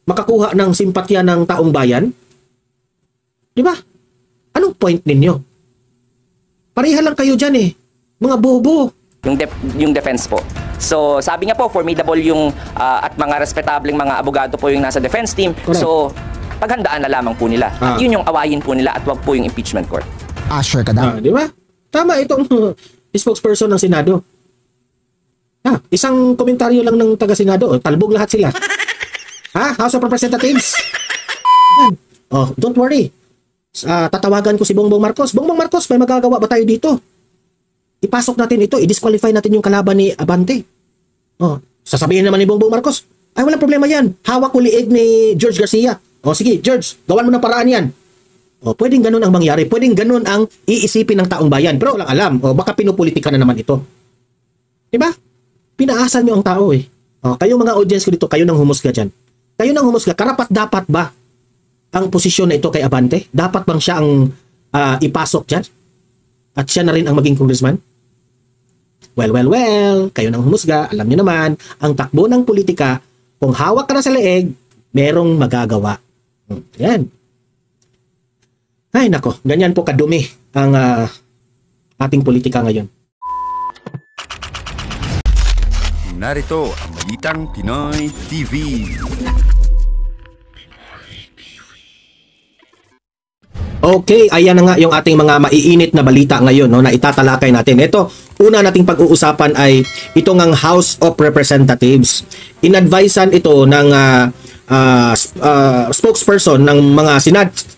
makakuha ng simpatya ng taong bayan? Di ba? Anong point ninyo? Pareha lang kayo dyan eh. Mga bobo. Yung defense po. So, sabi nga po, formidable yung at mga respetableng mga abogado po yung nasa defense team. Correct. So, paghandaan na lamang po nila. At yun yung awayin po nila at wag po yung impeachment court. Sure ka daw. Di ba? Tama itong spokesperson ng Senado. Isang komentaryo lang ng taga-Senado. Talbog lahat sila. House of Representatives. Yan. Don't worry. Tatawagan ko si Bongbong Marcos. Bongbong Marcos, may magagawa ba tayo dito? Ipasok natin ito, i-disqualify natin yung kalaban ni Abante. Sasabihin naman ni Bongbong Marcos, ay walang problema yan. Hawak ko liig ni George Garcia. Sige, George, gawan mo ng paraan yan. Pwedeng ganun ang mangyari. Pwedeng ganun ang iisipin ng taong bayan. Pero walang alam. Baka pinupolitika na naman ito. Diba? Pinaasan nyo ang tao eh. Kayong mga audience ko dito, kayo nang humusga dyan. Kayo nang humusga, karapat dapat ba ang posisyon na ito kay Abante? Dapat bang siya ang ipasok dyan? At siya na rin ang maging congressman? Well, kayo nang humusga, alam nyo naman, ang takbo ng politika, kung hawak ka na sa leeg, merong magagawa. Yan. Ay nako, ganyan po kadumi ang ating politika ngayon. Narito ang Balitang Pinoy TV. Okay, ayan na nga yung ating mga maiinit na balita ngayon na itatalakay natin. Ito, una nating pag-uusapan ay itong ang House of Representatives. Inadvisean ito ng spokesperson ng mga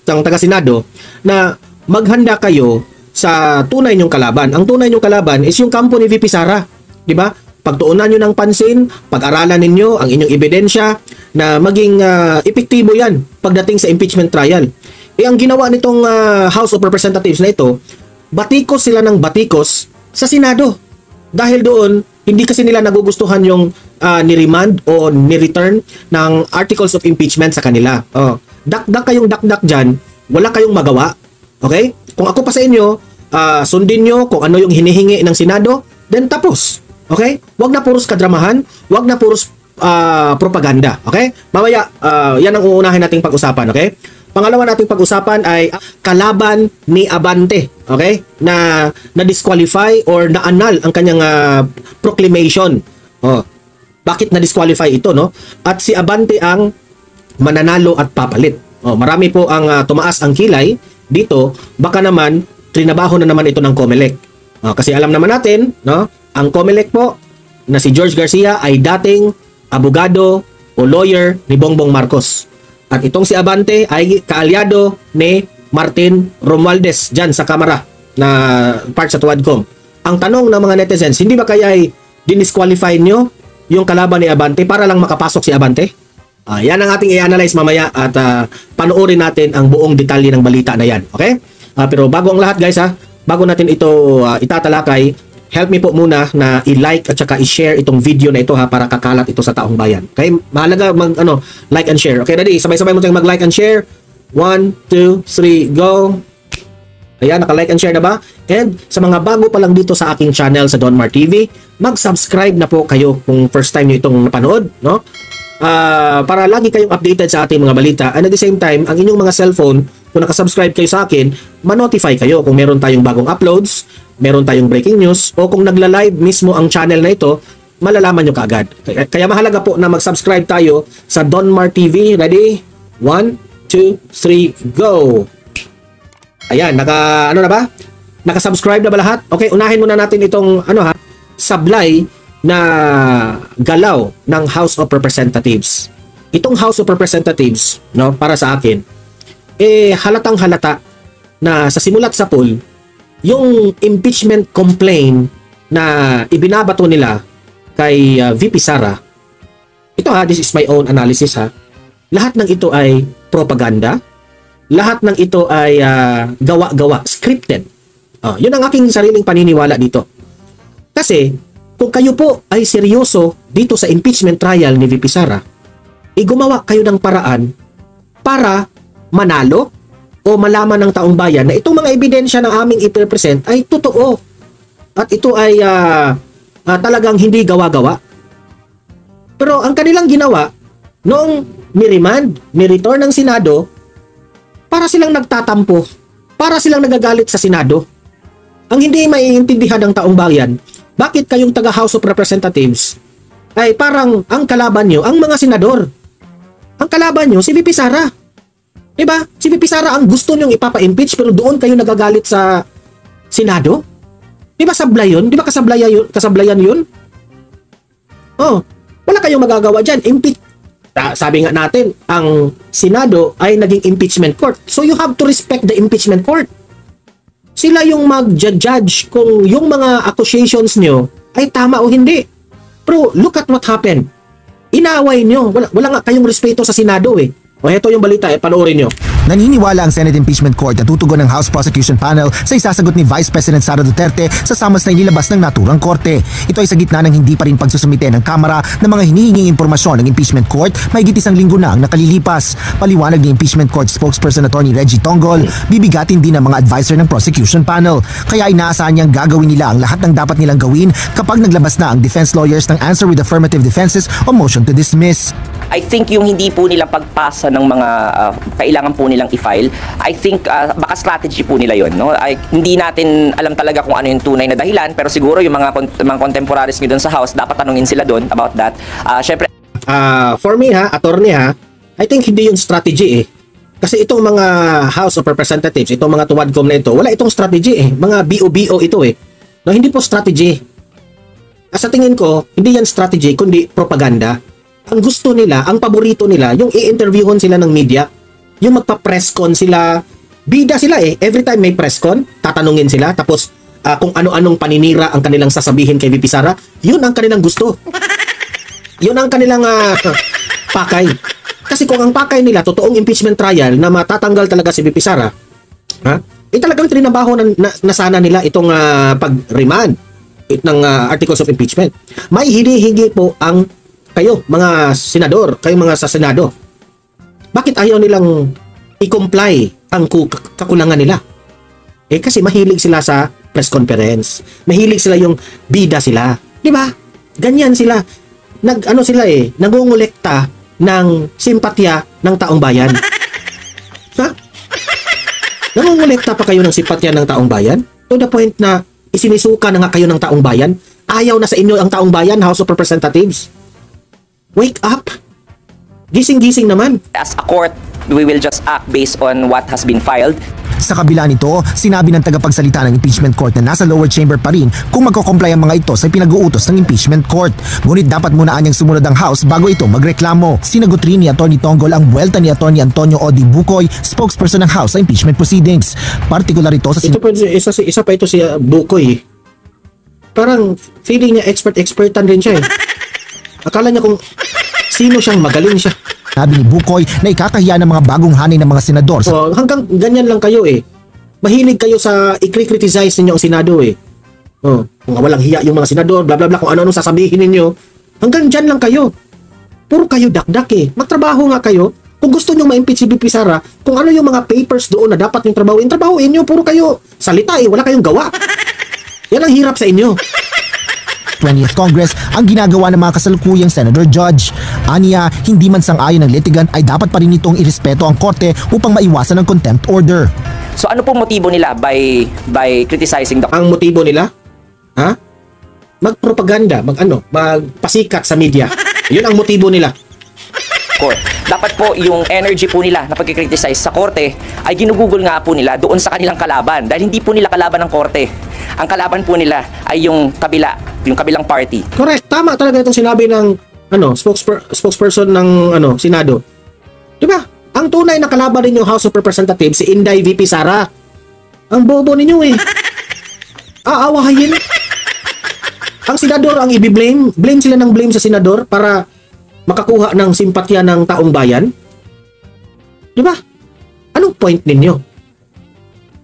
taga-Senado na maghanda kayo sa tunay nyong kalaban. Ang tunay nyong kalaban is yung kampo ni VP Sara, di ba? Pagtuunan nyo ng pansin, pag-aralan ninyo ang inyong ebidensya na maging epektibo yan pagdating sa impeachment trial. Ang ginawa nitong House of Representatives na ito, batikos sila ng batikos sa Senado. Dahil doon, hindi kasi nila nagugustuhan yung ni-remand o ni-return ng articles of impeachment sa kanila. Dakdak kayong dakdak dyan, wala kayong magawa. Okay? Kung ako pa sa inyo, sundin nyo kung ano yung hinihingi ng Senado, then tapos. Okay? Wag na puros kadramahan, wag na puros propaganda. Okay? Mamaya, yan ang uunahin nating pag-usapan. Okay? Pangalawa nating pag-usapan ay kalaban ni Abante, okay? Na disqualify or na-annul ang kanyang proclamation. Bakit na disqualify ito, no? At si Abante ang mananalo at papalit. Marami po ang tumaas ang kilay dito, baka naman trinabaho na naman ito ng COMELEC. Kasi alam naman natin, no? Ang COMELEC po na si George Garcia ay dating abogado o lawyer ni Bongbong Marcos. At itong si Abante ay kaalyado ni Martin Romualdez dyan sa Kamara na part sa Tuadcom. Ang tanong ng mga netizens, hindi ba kaya ay dinisqualify nyo yung kalaban ni Abante para lang makapasok si Abante? Yan ang ating i-analyze mamaya at panoorin natin ang buong detalye ng balita na yan. Okay? Pero bago ang lahat guys bago natin ito itatalakay, help me po muna na i-like at saka i-share itong video na ito para kakalat ito sa taong bayan. Okay? Mahalaga like and share. Okay, ready? Sabay-sabay mo tayong mag-like and share. 1, 2, 3, go! Ayan, naka-like and share na ba? And sa mga bago pa lang dito sa aking channel sa Donmar TV, mag-subscribe na po kayo kung first time nyo itong napanood, no? Para lagi kayong updated sa ating mga balita. And at the same time, ang inyong mga cellphone, kung nakasubscribe kayo sa akin, ma-notify kayo kung meron tayong bagong uploads, meron tayong breaking news, o kung nagla-live mismo ang channel na ito, malalaman nyo kaagad. Kaya mahalaga po na mag-subscribe tayo sa Donmar TV. Ready? 1, 2, 3, go! Ayan, Naka-subscribe na ba lahat? Okay, unahin muna natin itong sablay na galaw ng House of Representatives. Itong House of Representatives, no, para sa akin, halatang halata na sa simulat sa poll, yung impeachment complaint na ibinabato nila kay VP Sara, ito this is my own analysis lahat ng ito ay propaganda, lahat ng ito ay gawa-gawa, scripted. Yun ang aking sariling paniniwala dito. Kasi kung kayo po ay seryoso dito sa impeachment trial ni VP Sara, gumawa kayo ng paraan para manalo o malaman ng taong bayan na itong mga ebidensya na aming i-present ay totoo at ito ay talagang hindi gawa-gawa. Pero ang kanilang ginawa noong ni-remand, ni-return ng Senado para silang nagtatampo, para silang nagagalit sa Senado. Ang hindi maiintindihan ng taong bayan, bakit kayong taga House of Representatives ay parang ang kalaban nyo, ang mga senador. Ang kalaban nyo, si VP Sara. Diba? Si VP Sara ang gusto nyong ipapa-impeach pero doon kayo nagagalit sa Senado? Diba sablay yun? Diba kasablayan yun? Oh, wala kayong magagawa dyan. Sabi nga natin, ang Senado ay naging impeachment court. So you have to respect the impeachment court. Sila yung mag-judge kung yung mga accusations nyo ay tama o hindi. Pero look at what happened. Inaway nyo. Wala nga kayong respeto sa Senado eh. O heto yung balita, panoorin nyo. Naniniwala ang Senate Impeachment Court na tutugon ng House Prosecution Panel sa isasagot ni Vice President Sara Duterte sa summons na inilabas ng naturang korte. Ito ay sa gitna ng hindi pa rin pagsusumite ng Kamara ng mga hinihinging impormasyon ng Impeachment Court mahigit isang linggo na ang nakalilipas. Paliwanag ni Impeachment Court spokesperson Attorney Reggie Tongol, bibigatin din ang mga advisor ng Prosecution Panel. Kaya inaasahan niyang gagawin nila ang lahat ng dapat nilang gawin kapag naglabas na ang defense lawyers ng answer with affirmative defenses o motion to dismiss. I think yung hindi po nila pagpasa ng mga kailangan po nilang i-file, I think baka strategy po nila yon, no? Hindi natin alam talaga kung ano yung tunay na dahilan, pero siguro yung mga contemporaries nyo doon sa House, dapat tanungin sila doon about that. Syempre, for me attorney I think hindi yung strategy eh. Kasi itong mga House of Representatives, itong mga tuwadcom na ito, wala itong strategy eh. Mga BO-BO ito eh. No, hindi po strategy. Sa tingin ko, hindi yan strategy, kundi propaganda. Ang gusto nila, ang paborito nila, yung i-interviewon sila ng media, yung magpa-press con sila, bida sila eh. Every time may press con, tatanungin sila, tapos kung ano-anong paninira ang kanilang sasabihin kay VP Sara, yun ang kanilang gusto. Yun ang kanilang pakay. Kasi kung ang pakay nila, totoong impeachment trial na matatanggal talaga si VP Sara, talagang trinabaho na sana nila itong pag-remand ng articles of impeachment. May hinihingi po ang kayo, mga senador, kayo mga sa Senado. Bakit ayaw nilang i-comply ang kakulangan nila? Kasi mahilig sila sa press conference. Mahilig sila yung bida sila. Di ba? Ganyan sila. Nangungulekta ng simpatya ng taong bayan. Nangungulekta pa kayo ng simpatya ng taong bayan? To the point na isinisuka na nga kayo ng taong bayan? Ayaw na sa inyo ang taong bayan, House of Representatives? Wake up! Gising-gising naman. as a court, we will just act based on what has been filed. Sa kabila nito, sinabi ng tagapagsalita ng impeachment court na nasa lower chamber pa rin kung magko-comply ang mga ito sa pinag-uutos ng impeachment court. Ngunit dapat muna anyang sumunod ang House bago ito magreklamo. Sinagot rin ni Atty. Tongol ang buwelta ni Atty. Antonio Odi Bukoy, spokesperson ng House sa impeachment proceedings. Partikular ito sa isa pa ito si Bukoy. Parang feeling niya expertan din siya eh. Akala niya kung sino siyang magaling siya. Sabi ni Bukoy na ikakahiya ng mga bagong hanay ng mga senador. So hanggang ganyan lang kayo eh. Mahilig kayo sa i-criticize ninyo ang Senado eh. Kung walang hiya yung mga senador, bla bla bla, kung ano-ano sasabihin ninyo. Hanggang dyan lang kayo. Puro kayo dakdak eh. Magtrabaho nga kayo. Kung gusto nyo ma-impeach si VP Sara, kung ano yung mga papers doon na dapat yung trabahuin nyo. Puro kayo salita eh. Wala kayong gawa. Yan ang hirap sa inyo. 20th Congress ang ginagawa ng mga kasalukuyang Senator Judge. Aniya, hindi man sang-ayon ng litigant ay dapat pa rin itong irespeto ang korte upang maiwasan ang contempt order. So ano po motibo nila by criticizing the Ang motibo nila? Magpropaganda, magpasikat sa media. Yun ang motibo nila. court? Dapat po yung energy po nila na pagkikriticize sa korte ay ginugugol nga po nila doon sa kanilang kalaban dahil hindi po nila kalaban ng korte. Ang kalaban po nila ay yung kabilang party. Correct. Tama talaga itong sinabi ng spokesperson ng Senado. 'Di ba? Ang tunay na kalaban ninyo House of Representatives si Inday VP Sara. Ang bobo ninyo eh. Aawahin. Ang senador ang i-blame. Blame sila ng blame sa senador para makakuha ng simpatya ng taong bayan. 'Di ba? Anong point ninyo?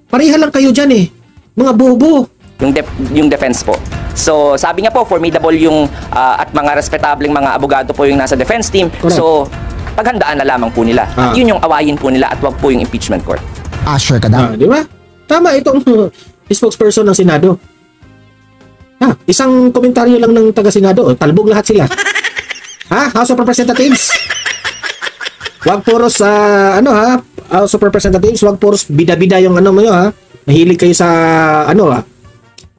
Pareha lang kayo diyan eh. Mga bobo. Yung defense po. So, sabi nga po, formidable yung at mga respetableng mga abogado po yung nasa defense team. Correct. So, paghandaan na lamang po nila. At yun yung awayin po nila at wag po yung impeachment court. Sure ka daw. Di ba? Tama itong spokesperson ng Senado. Isang komentaryo lang ng taga-Senado. Talbog lahat sila. House of Representatives. Wag puro sa House of Representatives, wag puro bida-bida yung ano mo yun, ha. Mahilig kayo sa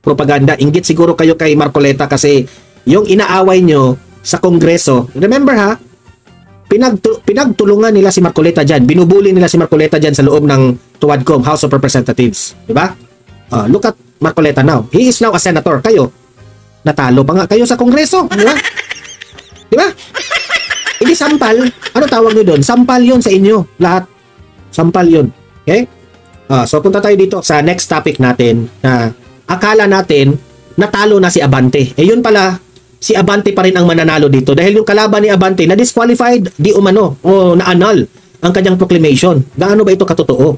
propaganda. Inggit siguro kayo kay Marcoleta kasi yung inaaway nyo sa Kongreso. Remember ha, pinagtulungan nila si Marcoleta dyan. Binubuli nila si Marcoleta dyan sa loob ng TUADCOM, House of Representatives. Diba? Look at Marcoleta now. He is now a senator. Kayo, natalo pa nga kayo sa Kongreso. Diba? Diba? Hindi sampal. Ano tawag nyo doon? Sampal yun sa inyo. Lahat. Sampal yun. Okay? So punta tayo dito sa next topic natin na akala natin natalo na si Abante. Yun pala, si Abante pa rin ang mananalo dito dahil yung kalaban ni Abante na disqualified di umano o na-annul ang kanyang proclamation. Gaano ba ito katotoo?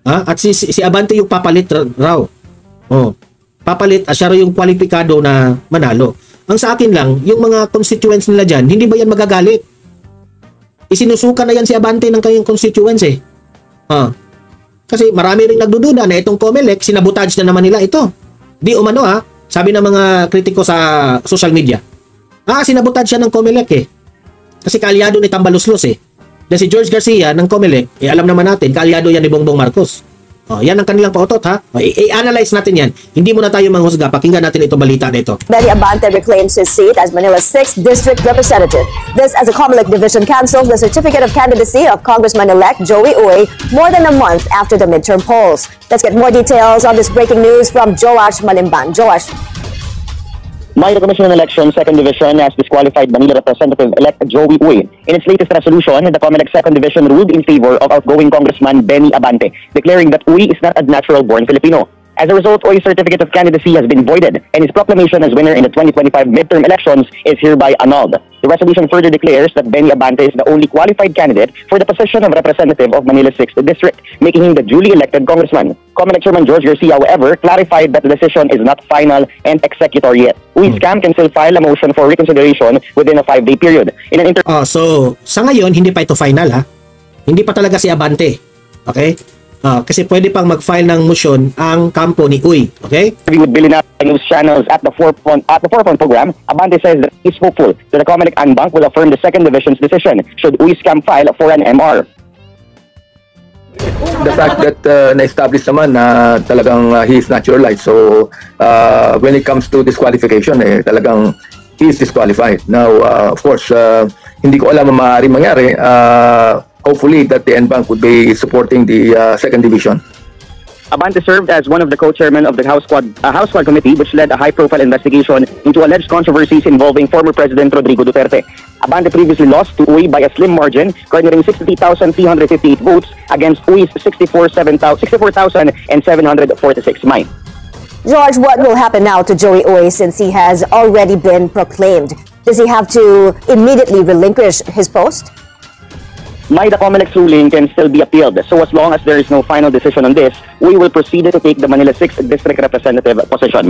At si Abante yung papalit raw. Papalit, siya raw yung kwalipikado na manalo. Ang sa akin lang, yung mga constituents nila dyan, hindi ba yan magagalit? Isinusuka na yan si Abante ng kanyang constituents eh. Kasi marami rin nagdududa na itong COMELEC, sinabotage na naman nila ito. Di umano sabi ng mga kritiko sa social media. Sinabotage siya ng COMELEC eh. Kasi kaalyado ni Tambaluslos eh. Na si George Garcia ng COMELEC, alam naman natin, kaalyado yan ni Bongbong Marcos. Yan ang kanilang pautot ha. I-analyze natin yan. Hindi muna tayo manghusga. Pakinggan natin ito balita nito. Benny Abante reclaims his seat as Manila's 6th District Representative. This as a COMELEC division cancels the certificate of candidacy of Congressman-elect Joey Uy more than a month after the midterm polls. Let's get more details on this breaking news from Joash Malimban. Joash. The Commission on Elections 2nd Division has disqualified Manila Representative-elect Joey Uy. In its latest resolution, the COMELEC 2nd Division ruled in favor of outgoing Congressman Benny Abante, declaring that Uy is not a natural-born Filipino. As a result, Uy's certificate of candidacy has been voided, and his proclamation as winner in the 2025 midterm elections is hereby annulled. The resolution further declares that Benny Abante is the only qualified candidate for the position of representative of Manila's 6th District, making him the duly elected congressman. COMELEC Chairman George Garcia, however, clarified that the decision is not final and executory yet. Uy's camp can still file a motion for reconsideration within a 5-day period. In an so, sa ngayon, hindi pa ito final ha. Hindi pa talaga si Abante. Okay? Kasi pwede pang mag-file ng motion ang kampo ni Uy. Okay? With Bilina News channels at the forefront program, Abante says that he's hopeful that the COMELEC Anbank will affirm the 2nd Division's decision should Uy's camp file for an MR. The fact that na-establish naman na talagang he is naturalized. So, when it comes to disqualification, talagang he is disqualified. Now, of course, hindi ko alam ang maaaring mangyari. Hopefully that the NBank would be supporting the 2nd Division. Abante served as one of the co-chairmen of the House Squad Committee, which led a high-profile investigation into alleged controversies involving former President Rodrigo Duterte. Abante previously lost to Uy by a slim margin, garnering 63,358 votes against Uy's 64,746 mine. George, what will happen now to Joey Uy since he has already been proclaimed? Does he have to immediately relinquish his post? The COMELEC's ruling can still be appealed. So as long as there is no final decision on this, we will proceed to take the Manila 6th District Representative position.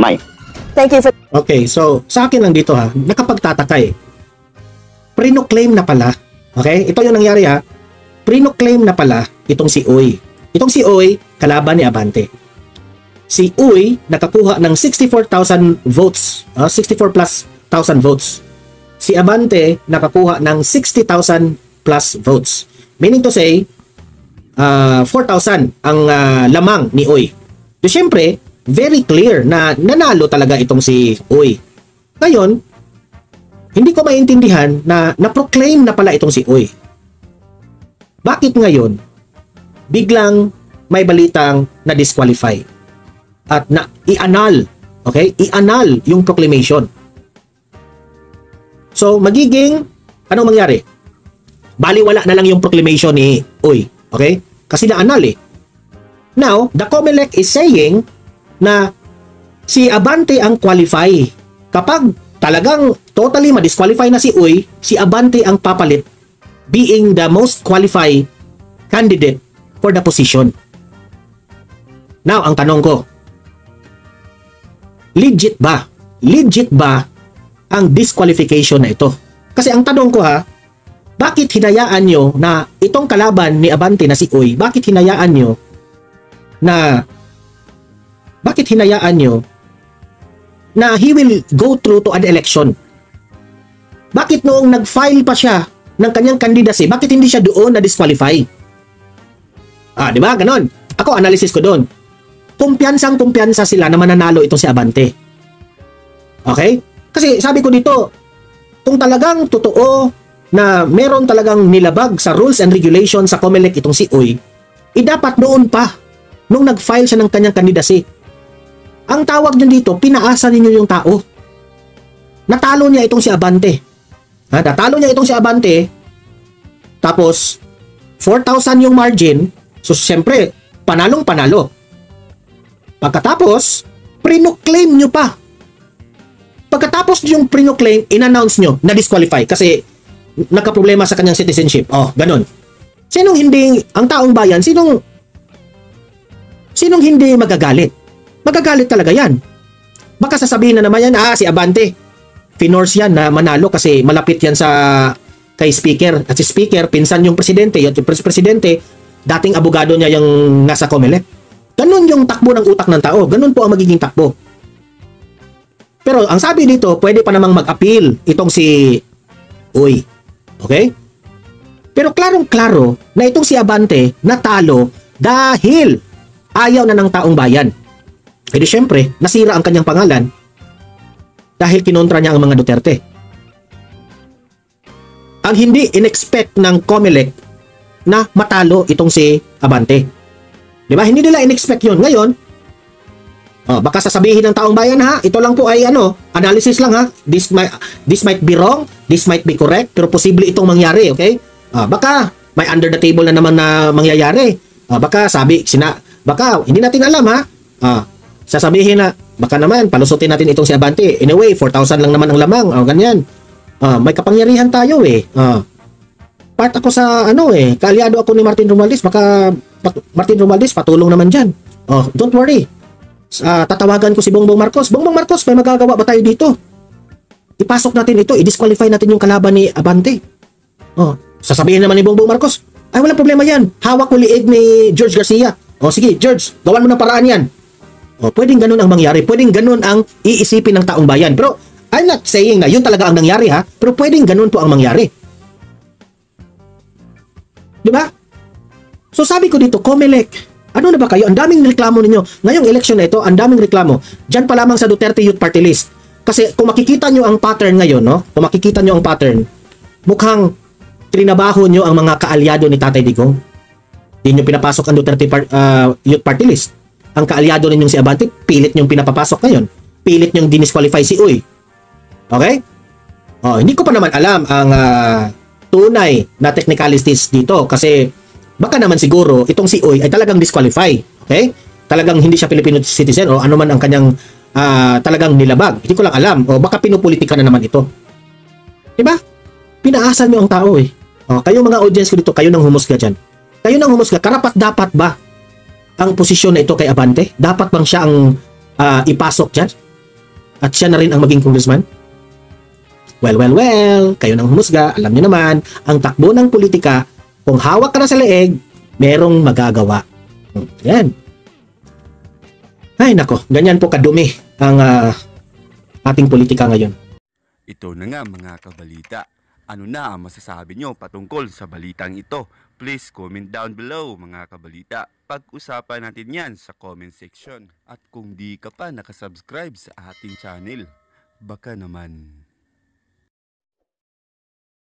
Thank you for... Okay, so sa akin lang dito ha, nakapagtataka eh. Pre-claim na pala. Okay? Ito yung nangyari ha. Pre-claim na pala itong si Uy. Itong si Uy, kalaban ni Abante. Si Uy nakakuha ng 64,000 votes. 64 plus 1,000 votes. Si Abante nakakuha ng 60,000 plus votes. Meaning to say, 4,000 ang lamang ni Uy. So, syempre, very clear na nanalo talaga itong si Uy. Ngayon, hindi ko maintindihan na na-proclaim na pala itong si Uy. Bakit ngayon, biglang may balitang na-disqualify at na i-annul, okay? I-annul yung proclamation. So, magiging, anong mangyari? Baliwala na lang yung proclamation ni Uy. Okay? Kasi na-annul eh. Now, the COMELEC is saying na si Abante ang qualify. Kapag talagang totally ma-disqualify na si Uy, si Abante ang papalit being the most qualified candidate for the position. Now, ang tanong ko, legit ba? Legit ba ang disqualification na ito? Kasi ang tanong ko ha, bakit hinayaan nyo na itong kalaban ni Abante na si Uy, bakit hinayaan nyo na he will go through to an election? Bakit noong nag-file pa siya ng kanyang candidacy, bakit hindi siya doon na disqualify? Di ba? Ganon. Ako, analysis ko doon. Kumpiyansang-kumpiyansa sila na mananalo itong si Abante. Okay? Kasi sabi ko dito, kung talagang totoo na meron talagang nilabag sa rules and regulations sa COMELEC itong si Uy, dapat noon pa, nung nag-file siya ng kanyang candidacy. Ang tawag nyo dito, pinaasa ninyo yung tao. Natalo niya itong si Abante. Natalo niya itong si Abante, tapos 4,000 yung margin, so siyempre, panalong-panalo. Pagkatapos, pre-claim nyo pa. Pagkatapos yung pre-claim, in-announce nyo na disqualify kasi nagka-problema sa kanyang citizenship. Ganun. Sinong hindi, ang taong bayan, sinong hindi magagalit? Magagalit talaga yan. Baka sasabihin na naman yan, si Abante, finorce yan na manalo kasi malapit yan kay speaker. At si speaker, pinsan yung presidente, yung presidente, dating abogado niya yung nasa COMELEC. Ganun yung takbo ng utak ng tao. Ganun po ang magiging takbo. Pero ang sabi dito, pwede pa namang mag-appeal itong si Uy. Okay? Pero klarong-klaro na itong si Abante natalo dahil ayaw na ng taong bayan. E di syempre, nasira ang kanyang pangalan dahil kinontra niya ang mga Duterte. Ang hindi in-expect ng COMELEC na matalo itong si Abante. Di ba? Hindi nila in-expect yun. Ngayon, baka sasabihin ng taong bayan, ito lang po ay analysis lang This might be wrong, this might be correct, pero posible itong mangyari, okay? Baka may under the table na naman na mangyayari. Baka baka hindi natin alam sasabihin na, baka naman palusutin natin itong si Abante. Anyway, 4,000 lang naman ang lamang, ganyan. May kapangyarihan tayo part ako sa kaalyado ako ni Martin Romualdez, baka Martin Romualdez patulong naman dyan. Don't worry. Tatawagan ko si Bongbong Marcos. Bongbong Marcos, may magagawa ba tayo dito? Ipasok natin ito, i-disqualify natin yung kalaban ni Abante. Sasabihin naman ni Bongbong Marcos, ay walang problema yan. Hawak ko liig ni George Garcia. Sige, George, gawan mo ng paraan yan. Pwedeng ganun ang mangyari. Pwedeng ganun ang iisipin ng taong bayan. Pero I'm not saying na yun talaga ang nangyari pero pwedeng ganun po ang mangyari. Di ba? So sabi ko dito, COMELEC, ano na ba kayo? Ang daming reklamo ninyo. Ngayong election na ito, ang daming reklamo. Diyan pa lamang sa Duterte Youth Party List. Kasi kung makikita nyo ang pattern ngayon, kung makikita nyo ang pattern, mukhang trinabaho nyo ang mga kaalyado ni Tatay Digong. Hindi nyo pinapasok ang Duterte Youth Party List. Ang kaalyado ninyong si Abante, pilit nyong pinapapasok ngayon. Pilit nyong dinisqualify si Uy. Okay? Hindi ko pa naman alam ang tunay na technicalities dito kasi baka naman siguro itong si Uy ay talagang disqualify. Okay? Talagang hindi siya Filipino citizen o ano man ang kanyang talagang nilabag. Hindi ko lang alam. O baka pinupolitika na naman ito. Diba? Pinaasan nyo ang tao kayong mga audience ko dito, kayo nang humusga dyan. Kayo nang humusga, karapat dapat ba ang posisyon na ito kay Abante? Dapat bang siya ang ipasok dyan? At siya na rin ang maging congressman? Well, kayo nang humusga, alam niyo naman, ang takbo ng politika, kung hawak ka na sa leeg, merong magagawa. Yan. Ay nako, ganyan po kadumi ang ating politika ngayon. Ito na nga mga kabalita. Ano na ang masasabi nyo patungkol sa balitang ito? Please comment down below mga kabalita. Pag-usapan natin yan sa comment section. At kung di ka pa nakasubscribe sa ating channel, baka naman